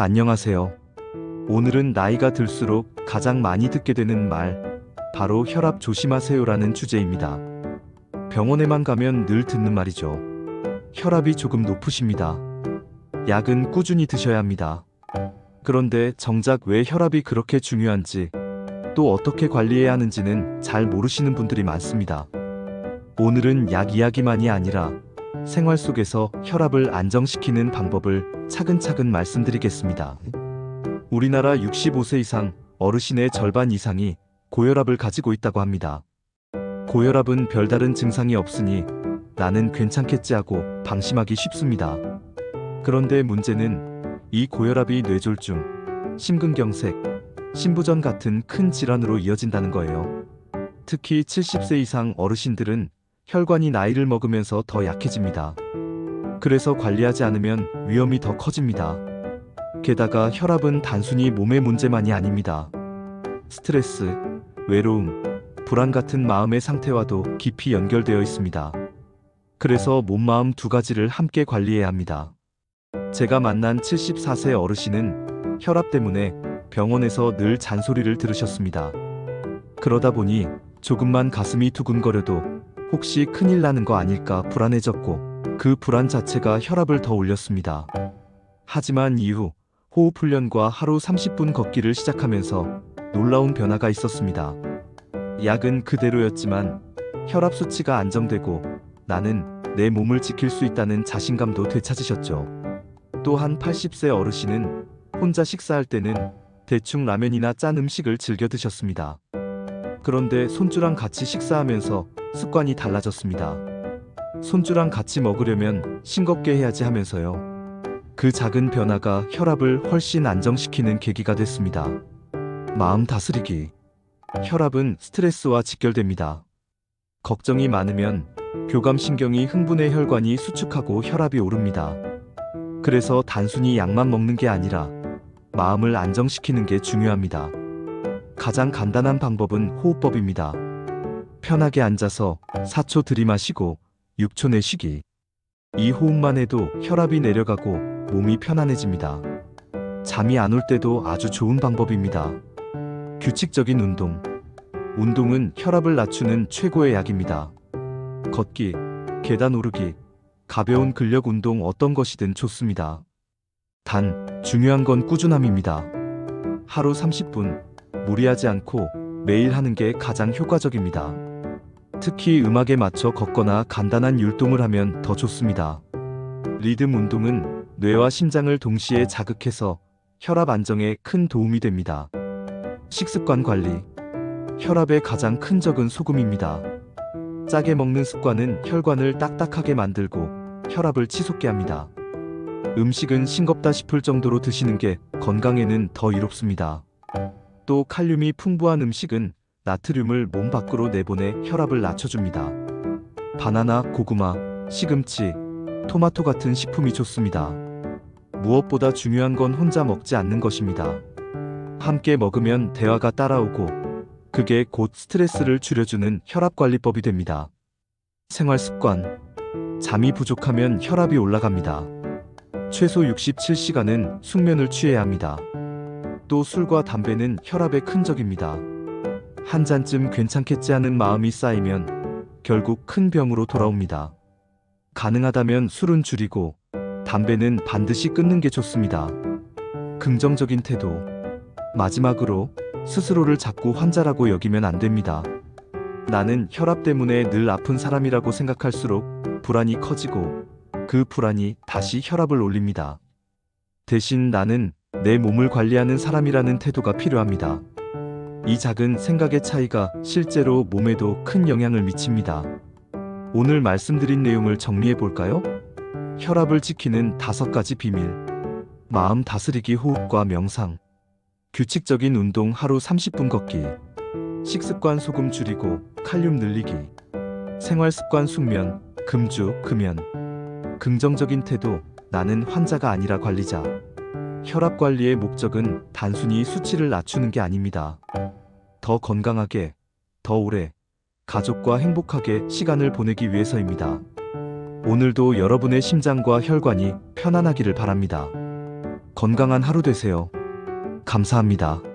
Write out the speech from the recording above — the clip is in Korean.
안녕하세요. 오늘은 나이가 들수록 가장 많이 듣게 되는 말, 바로 혈압 조심하세요라는 주제입니다. 병원에만 가면 늘 듣는 말이죠. 혈압이 조금 높으십니다. 약은 꾸준히 드셔야 합니다. 그런데 정작 왜 혈압이 그렇게 중요한지, 또 어떻게 관리해야 하는지는 잘 모르시는 분들이 많습니다. 오늘은 약 이야기만이 아니라 생활 속에서 혈압을 안정시키는 방법을 차근차근 말씀드리겠습니다. 우리나라 65세 이상 어르신의 절반 이상이 고혈압을 가지고 있다고 합니다. 고혈압은 별다른 증상이 없으니 나는 괜찮겠지 하고 방심하기 쉽습니다. 그런데 문제는 이 고혈압이 뇌졸중, 심근경색, 심부전 같은 큰 질환으로 이어진다는 거예요. 특히 70세 이상 어르신들은 혈관이 나이를 먹으면서 더 약해집니다. 그래서 관리하지 않으면 위험이 더 커집니다. 게다가 혈압은 단순히 몸의 문제만이 아닙니다. 스트레스, 외로움, 불안 같은 마음의 상태와도 깊이 연결되어 있습니다. 그래서 몸, 마음 두 가지를 함께 관리해야 합니다. 제가 만난 74세 어르신은 혈압 때문에 병원에서 늘 잔소리를 들으셨습니다. 그러다 보니 조금만 가슴이 두근거려도 혹시 큰일 나는 거 아닐까 불안해졌고, 그 불안 자체가 혈압을 더 올렸습니다. 하지만 이후 호흡 훈련과 하루 30분 걷기를 시작하면서 놀라운 변화가 있었습니다. 약은 그대로였지만 혈압 수치가 안정되고 나는 내 몸을 지킬 수 있다는 자신감도 되찾으셨죠. 또한 80세 어르신은 혼자 식사할 때는 대충 라면이나 짠 음식을 즐겨 드셨습니다. 그런데 손주랑 같이 식사하면서 습관이 달라졌습니다. 손주랑 같이 먹으려면 싱겁게 해야지 하면서요. 그 작은 변화가 혈압을 훨씬 안정시키는 계기가 됐습니다. 마음 다스리기. 혈압은 스트레스와 직결됩니다. 걱정이 많으면 교감신경이 흥분해 혈관이 수축하고 혈압이 오릅니다. 그래서 단순히 약만 먹는 게 아니라 마음을 안정시키는 게 중요합니다. 가장 간단한 방법은 호흡법입니다. 편하게 앉아서 4초 들이마시고 6초 내쉬기. 이 호흡만 해도 혈압이 내려가고 몸이 편안해집니다. 잠이 안 올 때도 아주 좋은 방법입니다. 규칙적인 운동. 운동은 혈압을 낮추는 최고의 약입니다. 걷기, 계단 오르기, 가벼운 근력 운동 어떤 것이든 좋습니다. 단, 중요한 건 꾸준함입니다. 하루 30분, 무리하지 않고 매일 하는 게 가장 효과적입니다. 특히 음악에 맞춰 걷거나 간단한 율동을 하면 더 좋습니다. 리듬 운동은 뇌와 심장을 동시에 자극해서 혈압 안정에 큰 도움이 됩니다. 식습관 관리. 혈압의 가장 큰 적은 소금입니다. 짜게 먹는 습관은 혈관을 딱딱하게 만들고 혈압을 치솟게 합니다. 음식은 싱겁다 싶을 정도로 드시는 게 건강에는 더 이롭습니다. 또 칼륨이 풍부한 음식은 나트륨을 몸 밖으로 내보내 혈압을 낮춰줍니다. 바나나, 고구마, 시금치, 토마토 같은 식품이 좋습니다. 무엇보다 중요한 건 혼자 먹지 않는 것입니다. 함께 먹으면 대화가 따라오고 그게 곧 스트레스를 줄여주는 혈압관리법이 됩니다. 생활습관. 잠이 부족하면 혈압이 올라갑니다. 최소 67시간은 숙면을 취해야 합니다. 또 술과 담배는 혈압에 큰 적입니다. 한 잔쯤 괜찮겠지 하는 마음이 쌓이면 결국 큰 병으로 돌아옵니다. 가능하다면 술은 줄이고 담배는 반드시 끊는 게 좋습니다. 긍정적인 태도. 마지막으로 스스로를 자꾸 환자라고 여기면 안 됩니다. 나는 혈압 때문에 늘 아픈 사람이라고 생각할수록 불안이 커지고 그 불안이 다시 혈압을 올립니다. 대신 나는 내 몸을 관리하는 사람이라는 태도가 필요합니다. 이 작은 생각의 차이가 실제로 몸에도 큰 영향을 미칩니다. 오늘 말씀드린 내용을 정리해 볼까요? 혈압을 지키는 5가지 비밀. 마음 다스리기, 호흡과 명상. 규칙적인 운동, 하루 30분 걷기. 식습관 소금 줄이고 칼륨 늘리기. 생활습관 숙면, 금주, 금연. 긍정적인 태도, 나는 환자가 아니라 관리자. 혈압 관리의 목적은 단순히 수치를 낮추는 게 아닙니다. 더 건강하게, 더 오래, 가족과 행복하게 시간을 보내기 위해서입니다. 오늘도 여러분의 심장과 혈관이 편안하기를 바랍니다. 건강한 하루 되세요. 감사합니다.